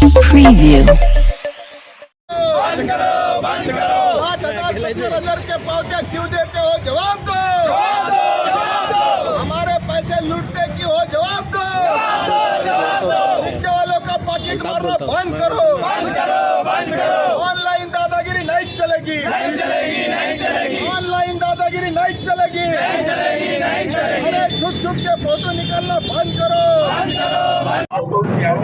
Preview. बंद करो, बंद करो। 5,000 के पावतियां क्यों देते हो? जवाब दो, जवाब दो, जवाब दो। हमारे पैसे लूटने की हो? जवाब दो, जवाब दो, जवाब दो। रिक्शा वालों का पॉकेट मारना बंद करो, बंद करो, बंद करो। ऑनलाइन दादागिरी नहीं चलेगी, नहीं चलेगी, नहीं चलेगी। ऑनलाइन दादागिरी नहीं चलेगी, नहीं चलेगी, नहीं चलेगी। अरे छुप छुप के फोटो निकालना बंद करो, बंद करो, बंद।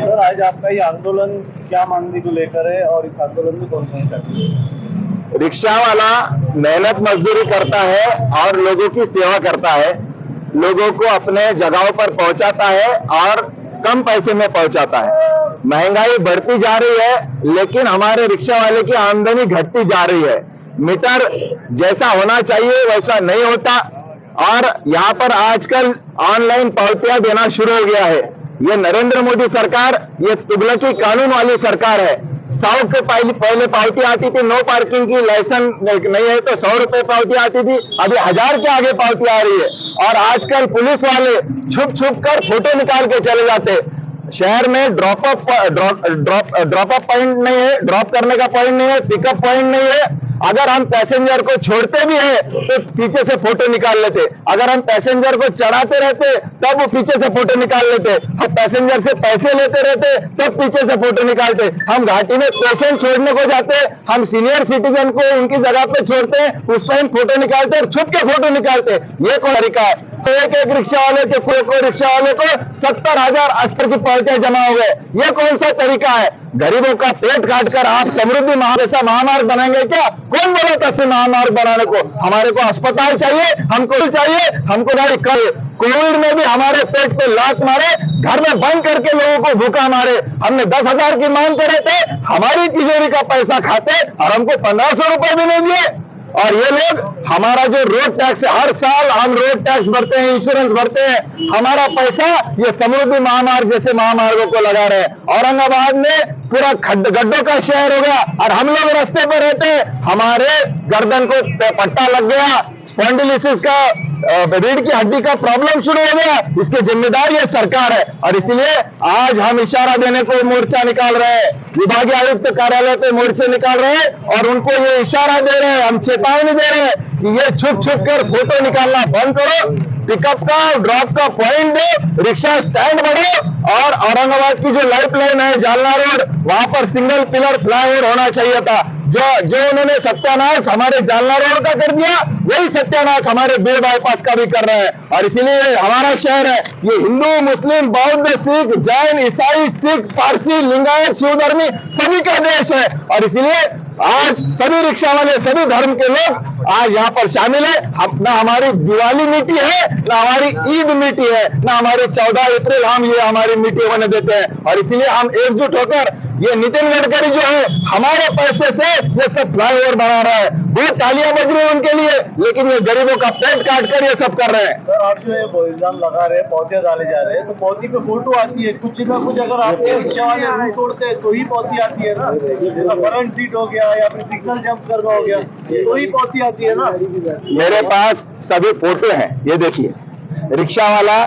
सर, आज आपका ये आंदोलन क्या मांगने को लेकर है और इस आंदोलन में कौन कौन शामिल है? रिक्शा वाला मेहनत मजदूरी करता है और लोगों की सेवा करता है, लोगों को अपने जगहों पर पहुंचाता है और कम पैसे में पहुंचाता है। महंगाई बढ़ती जा रही है लेकिन हमारे रिक्शा वाले की आमदनी घटती जा रही है। मीटर जैसा होना चाहिए वैसा नहीं होता और यहाँ पर आजकल ऑनलाइन पावतियां देना शुरू हो गया है। ये नरेंद्र मोदी सरकार, ये तुगलकी कानून वाली सरकार है। 100 के पहले पावती आती थी, नो पार्किंग की, लाइसेंस नहीं है तो 100 रुपए पावती आती थी। अभी 1000 के आगे पावती आ रही है और आजकल पुलिस वाले छुप छुप कर फोटो निकाल के चले जाते। शहर में ड्रॉप अप पॉइंट नहीं है, ड्रॉप करने का पॉइंट नहीं है, पिकअप पॉइंट नहीं है। अगर हम पैसेंजर को छोड़ते भी है तो पीछे से फोटो निकाल लेते। अगर हम पैसेंजर को चढ़ाते रहते तब वो पीछे से फोटो निकाल लेते। हम पैसेंजर से पैसे लेते रहते तब पीछे से फोटो निकालते। हम घाटी में पेशेंट छोड़ने को जाते, हम सीनियर सिटीजन को उनकी जगह पे छोड़ते हैं, उस टाइम फोटो निकालते और छुप के फोटो निकालते। ये कौन तरीका है? एक रिक्शा वाले के कोई रिक्शा वाले को 70,000 अस्तर की पावतियां जमा हो गए। ये कौन सा तरीका है? गरीबों का पेट काटकर आप समृद्धि जैसा महामार्ग बनाएंगे क्या? कौन बोला था महामार्ग बनाने को? हमारे को अस्पताल चाहिए, हमको गाड़ी करे। कोविड में भी हमारे पेट पे लात मारे, घर में बंद करके लोगों को भूखा मारे। हमने 10,000 की मांग करे थे, हमारी तिजोरी का पैसा खाते और हमको 1,500 रुपए भी नहीं दिए। और ये लोग हमारा जो रोड टैक्स है, हर साल हम रोड टैक्स भरते हैं, इंश्योरेंस भरते हैं, हमारा पैसा ये समृद्धि महामार्ग जैसे महामार्गों को लगा रहे हैं। औरंगाबाद में पूरा गड्ढों का शहर हो गया और हम लोग रास्ते पर रहते हैं, हमारे गर्दन को पट्टा लग गया, स्पॉन्डिलिसिस का रीढ़ की हड्डी का प्रॉब्लम शुरू हो गया। इसके जिम्मेदार ये सरकार है और इसलिए आज हम इशारा देने को मोर्चा निकाल रहे हैं, विभागीय आयुक्त कार्यालय पे मोर्चे निकाल रहे हैं और उनको ये इशारा दे रहे हैं, हम चेतावनी दे रहे हैं कि ये छुप छुप कर फोटो निकालना बंद करो, पिकअप का ड्रॉप का पॉइंट दो, रिक्शा स्टैंड बढ़ो और औरंगाबाद की जो लाइफ लाइन है जालना रोड, वहां पर सिंगल पिलर फ्लाईओवर होना चाहिए था। जो उन्होंने सत्यानाश हमारे जालना रोड का कर दिया, वही सत्यानाश हमारे बीड़ बाईपास का भी कर रहे हैं। और इसीलिए हमारा शहर है ये हिंदू, मुस्लिम, बौद्ध, सिख, जैन, ईसाई, सिख, पारसी, लिंगायत, शिवधर्मी सभी का देश है। और इसीलिए आज सभी रिक्शा वाले, सभी धर्म के लोग आज यहाँ पर शामिल है। ना हमारी दिवाली मीठी है, ना हमारी ईद मीठी है, ना हमारी 14 अप्रैल हम ये हमारी मीठी होने देते हैं। और इसीलिए हम एकजुट होकर ये नितिन गडकरी जो है हमारे पैसे से ये सब फ्लाईओवर बना रहा है, बहुत तालियां बज रही है उनके लिए, लेकिन ये गरीबों का पेट काट कर ये सब कर रहे हैं। सर, आप जो है इल्जाम लगा रहे हैं, पौधे डाले जा रहे हैं, तो पौधे पे फोटो आती है, कुछ ना कुछ अगर आपके रिक्शा वाले रूट तोड़ते हैं तो ही पौधी आती है ना। जैसा करंट सीट हो गया या फिर सिग्नल जंप करना हो गया तो ही पौधी आती है ना। मेरे पास सभी फोटो हैं, ये देखिए। रिक्शा वाला,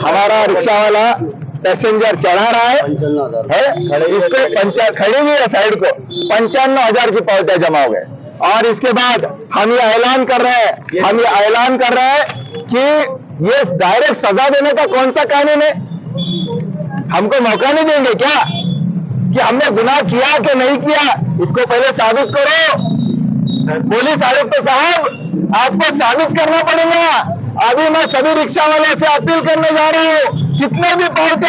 हमारा रिक्शा वाला पैसेंजर चढ़ा रहा है इसको खड़े हुए साइड को 55,000 की पावतियां जमा हो गए। और इसके बाद हम ये ऐलान कर रहे हैं, कि ये डायरेक्ट सजा देने का कौन सा कानून है? हमको मौका नहीं देंगे क्या कि हमने गुनाह किया कि नहीं किया? इसको पहले साबित करो। पुलिस आयुक्त साहब, आपको साबित करना पड़ेगा। अभी मैं सभी रिक्शा वालों से अपील करने जा रहा हूँ, कितने भी पावते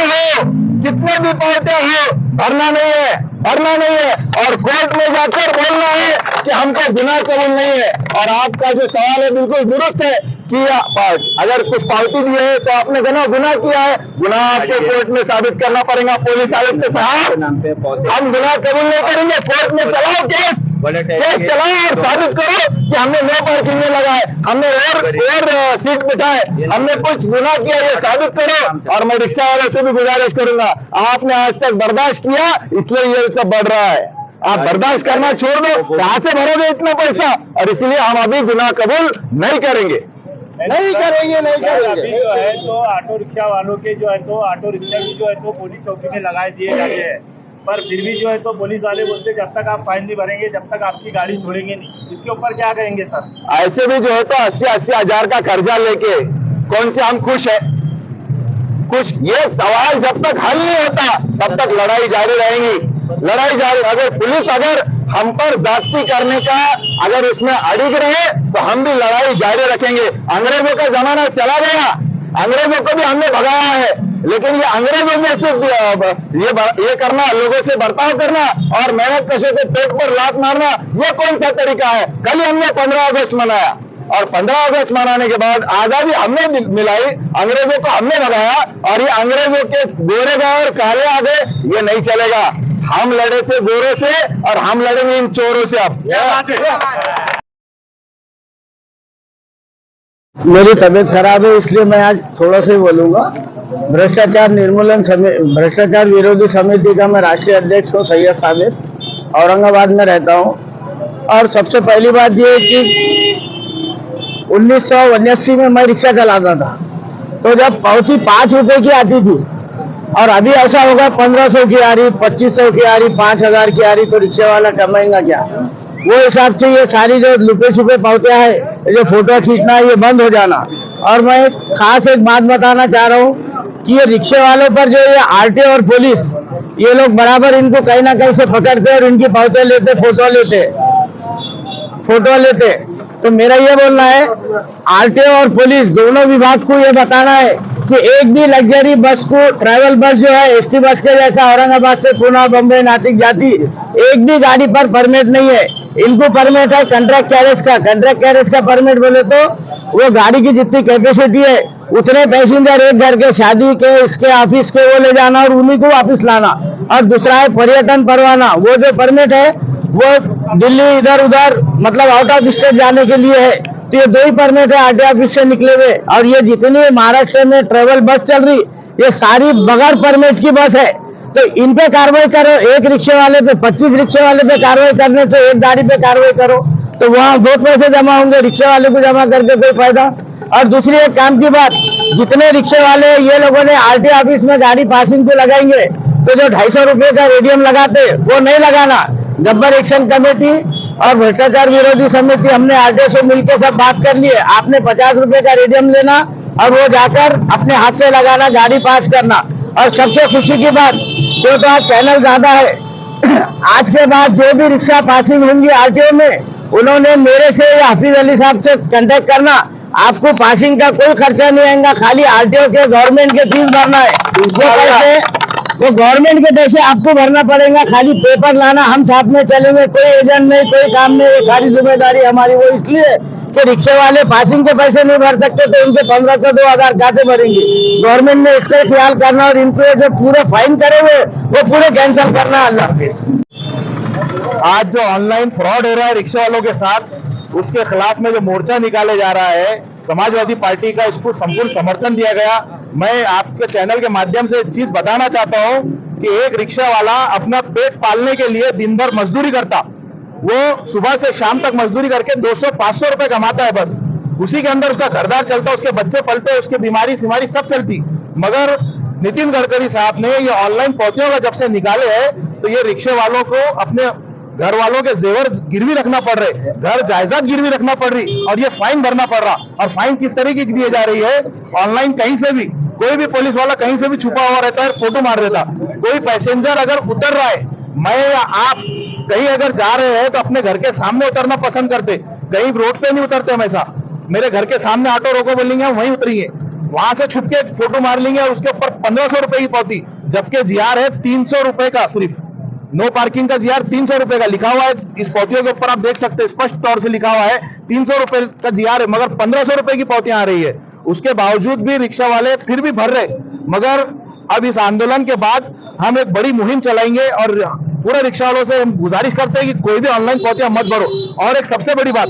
हो, भरना नहीं है और कोर्ट में जाकर बोलना है कि हमको गुनाह कबूल नहीं है। और आपका जो सवाल है बिल्कुल दुरुस्त है कि अगर कुछ पावती दी है तो आपने गुनाह किया है, गुनाह आपको कोर्ट में साबित करना पड़ेगा। पुलिस आयुक्त साहब, हम गुनाह कबूल नहीं करेंगे, कोर्ट में चलाओ केस चलाओ और साबित करो कि हमने नो पार्किंग में लगाए, हमने और सीट बिठाए, हमने कुछ गुनाह किया, ये साबित करो। और मैं रिक्शा वाले से भी गुजारिश करूंगा, आपने आज तक बर्दाश्त किया इसलिए ये सब बढ़ रहा है, आप बर्दाश्त करना छोड़ दो। कहां से भरोगे इतना पैसा? और इसलिए हम अभी गुनाह कबूल नहीं करेंगे। अभी जो है तो ऑटो रिक्शा वालों के जो है तो ऑटो रिक्शा भी जो है तो पुलिस चौकी में लगाए दिए जाते हैं, पर फिर भी जो है तो पुलिस वाले बोलते जब तक आप फाइन नहीं भरेंगे जब तक आपकी गाड़ी छोड़ेंगे नहीं। इसके ऊपर क्या कहेंगे सर? ऐसे भी जो है तो 80-80 हजार का कर्जा लेके कौन से हम खुश है? कुछ ये सवाल जब तक हल नहीं होता तब तक लड़ाई जारी रहेगी। लड़ाई जारी, अगर पुलिस अगर हम पर जाति करने का अगर उसमें अड़िग रहे तो हम भी लड़ाई जारी रखेंगे। अंग्रेजों का जमाना चला गया, अंग्रेजों को भी हमने भगाया है, लेकिन ये अंग्रेजों में सिर्फ ये करना, लोगों से बर्ताव करना और मेहनत कशों के पेट पर लात मारना, ये कौन सा तरीका है? कल ही हमने 15 अगस्त मनाया और 15 अगस्त मनाने के बाद आजादी हमने मिलाई, अंग्रेजों को हमने भगाया और ये अंग्रेजों के गोरे गए और काले आ गए, ये नहीं चलेगा। हम लड़े थे गोरों से और हम लड़ेंगे इन चोरों से। अब मेरी तबीयत खराब है इसलिए मैं आज थोड़ा सा ही बोलूंगा। भ्रष्टाचार विरोधी समिति का मैं राष्ट्रीय अध्यक्ष हूँ, सैयद साबिर, औरंगाबाद में रहता हूँ। और सबसे पहली बात ये है कि 1979 में मैं रिक्शा चलाता था, तो जब पावती 5 रुपए की आती थी और अभी ऐसा होगा 1500 की आ रही, 2500 की आ रही, 5000 की आ रही, तो रिक्शे वाला कमाएगा क्या? वो हिसाब से ये सारी जो लुपे छुपे पावतियां है, जो फोटो खींचना है, ये बंद हो जाना। और मैं खास एक बात बताना चाह रहा हूँ कि ये रिक्शे वालों पर जो ये आरटीओ और पुलिस, ये लोग बराबर इनको कहीं ना कहीं से पकड़ते और इनकी पावतियां लेते, फोटो लेते। तो मेरा ये बोलना है, आरटीओ और पुलिस दोनों विभाग को ये बताना है कि एक भी लग्जरी बस को, ट्रैवल बस जो है एसटी बस के जैसा औरंगाबाद से पुणे, बम्बई, नासिक जाती, एक भी गाड़ी पर परमिट नहीं है। इनको परमिट है कंट्रैक्ट कैरेज का। कंट्रैक्ट कैरेज का परमिट बोले तो वो गाड़ी की जितनी कैपेसिटी है उतने पैसेंजर एक घर के, शादी के, इसके ऑफिस के, वो ले जाना और उन्हीं को वापस लाना। और दूसरा है पर्यटन परवाना, वो जो परमिट है वो दिल्ली इधर उधर मतलब आउट ऑफ स्टेट जाने के लिए है। तो ये 2 ही परमिट है आरटीओ ऑफिस से निकले हुए। और ये जितनी महाराष्ट्र में ट्रेवल बस चल रही, ये सारी बगैर परमिट की बस है। तो इन पे कार्रवाई करो। एक रिक्शे वाले पे, 25 रिक्शे वाले पे कार्रवाई करने से एक गाड़ी पे कार्रवाई करो, तो वहाँ बहुत पैसे जमा होंगे, रिक्शे वाले को जमा करके कोई फायदा। और दूसरी एक काम की बात, जितने रिक्शे वाले ये लोगों ने आरटीओ ऑफिस में गाड़ी पासिंग को लगाएंगे, तो जो 250 रुपए का रेडियम लगाते वो नहीं लगाना। गब्बर एक्शन कमेटी और भ्रष्टाचार विरोधी समिति, हमने आरटीओ से मिलकर सब बात कर लिए। आपने 50 रुपए का रेडियम लेना और वो जाकर अपने हाथ से लगाना, गाड़ी पास करना। और सबसे खुशी की बात, जो तो आज चैनल ज्यादा है, आज के बाद जो भी रिक्शा पासिंग होंगी आरटीओ में, उन्होंने मेरे से या हाफिज अली साहब से कांटेक्ट करना। आपको पासिंग का कोई खर्चा नहीं आएगा, खाली आरटीओ के गवर्नमेंट के फीस भरना है। वो गवर्नमेंट के पैसे आपको भरना पड़ेगा, खाली पेपर लाना, हम साथ में चलेंगे, कोई एजेंट नहीं, कोई काम नहीं, वो सारी जिम्मेदारी हमारी। वो इसलिए कि रिक्शे वाले पासिंग के पैसे नहीं भर सकते, तो इनके 1500-2000 खाते भरेंगे। गवर्नमेंट ने इसका ख्याल करना और इनको जो पूरे फाइन करे हुए वो पूरे कैंसिल करना। अल्लाह हाफिज। आज जो ऑनलाइन फ्रॉड हो रहा है रिक्शा वालों के साथ, उसके खिलाफ में जो मोर्चा निकाले जा रहा है, समाजवादी पार्टी का इसको संपूर्ण समर्थन दिया गया। मैं आपके चैनल के माध्यम से एक चीज बताना चाहता हूं कि एक रिक्शा वाला अपना पेट पालने के लिए दिन भर मजदूरी करता, वो सुबह से शाम तक मजदूरी करके 200-500 रुपए कमाता है, बस उसी के अंदर उसका घरदार चलता, उसके बच्चे पलते, उसके बीमारी सिमारी सब चलती। मगर नितिन गडकरी साहब ने ये ऑनलाइन पावतियों का जब से निकाले हैं, तो ये रिक्शे वालों को अपने घर वालों के जेवर गिरवी रखना पड़ रहे, घर जायदाद गिरवी रखना पड़ रही, और ये फाइन भरना पड़ रहा। और फाइन किस तरीके की दी जा रही है, ऑनलाइन कहीं से भी कोई भी पुलिस वाला कहीं से भी छुपा हुआ रहता है, फोटो मार देता। कोई पैसेंजर अगर उतर रहा है, मैं या आप कहीं अगर जा रहे हैं, तो अपने घर के सामने उतरना पसंद करते, कहीं रोड पे नहीं उतरते। हमेशा मेरे घर के सामने ऑटो रोको बोलेंगे, हम वहीं उतरेंगे, वहां से छुप के फोटो मार लेंगे और उसके ऊपर 1500 रुपए की पावती, जबकि जीआर है 300 रुपए का। सिर्फ नो पार्किंग का जीआर 300 रुपए का लिखा हुआ है। इस पावतियों के ऊपर आप देख सकते हैं, स्पष्ट तौर से लिखा हुआ है 300 रुपए का जीआर है, मगर 1500 रुपए की पावतियां आ रही है। उसके बावजूद भी रिक्शा वाले फिर भी भर रहे। मगर अब इस आंदोलन के बाद हम एक बड़ी मुहिम चलाएंगे और पूरे रिक्शा वालों से हम गुजारिश करते हैं कि कोई भी ऑनलाइन पावतियां मत भरो। और एक सबसे बड़ी बात,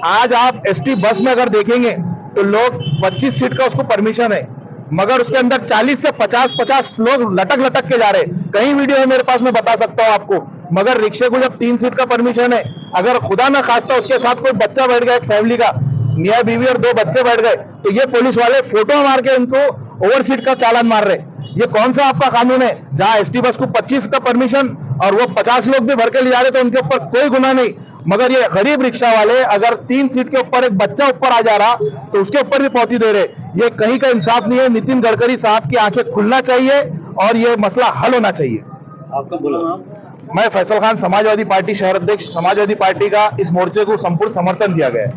आज आप एसटी बस में अगर देखेंगे तो लोग 25 सीट का उसको परमिशन है, मगर उसके अंदर 40 से 50 लोग लटक के जा रहे। कई वीडियो है मेरे पास, मैं बता सकता हूं आपको। मगर रिक्शे को जब 3 सीट का परमिशन है, अगर खुदा ना खास्ता उसके साथ कोई बच्चा बैठ गया, एक फैमिली का मियां बीवी और 2 बच्चे बैठ गए, तो ये पुलिस वाले फोटो मार के उनको ओवर सीट का चालान मार रहे। ये कौन सा आपका कानून है जहां एसटी बस को 25 का परमिशन और वो 50 लोग भी भर के ले जा रहे तो उनके ऊपर कोई गुनाह नहीं, मगर ये गरीब रिक्शा वाले अगर 3 सीट के ऊपर एक बच्चा ऊपर आ जा रहा तो उसके ऊपर भी पौती दे रहे, ये कहीं का इंसाफ नहीं है। नितिन गडकरी साहब की आंखें खुलना चाहिए और ये मसला हल होना चाहिए। आपका बोला मैं फैसल खान, समाजवादी पार्टी शहर अध्यक्ष, समाजवादी पार्टी का इस मोर्चे को संपूर्ण समर्थन दिया गया है।